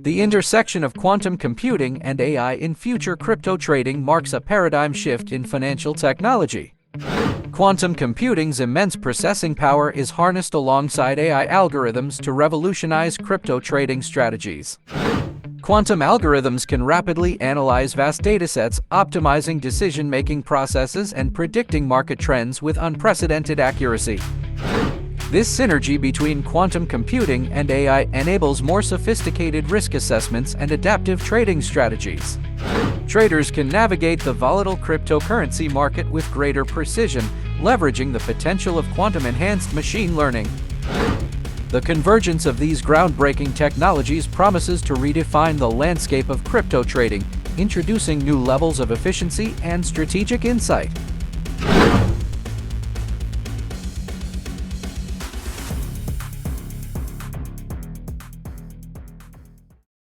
The intersection of quantum computing and AI in future crypto trading marks a paradigm shift in financial technology. Quantum computing's immense processing power is harnessed alongside AI algorithms to revolutionize crypto trading strategies. Quantum algorithms can rapidly analyze vast datasets, optimizing decision-making processes and predicting market trends with unprecedented accuracy. This synergy between quantum computing and AI enables more sophisticated risk assessments and adaptive trading strategies. Traders can navigate the volatile cryptocurrency market with greater precision, leveraging the potential of quantum-enhanced machine learning. The convergence of these groundbreaking technologies promises to redefine the landscape of crypto trading, introducing new levels of efficiency and strategic insight.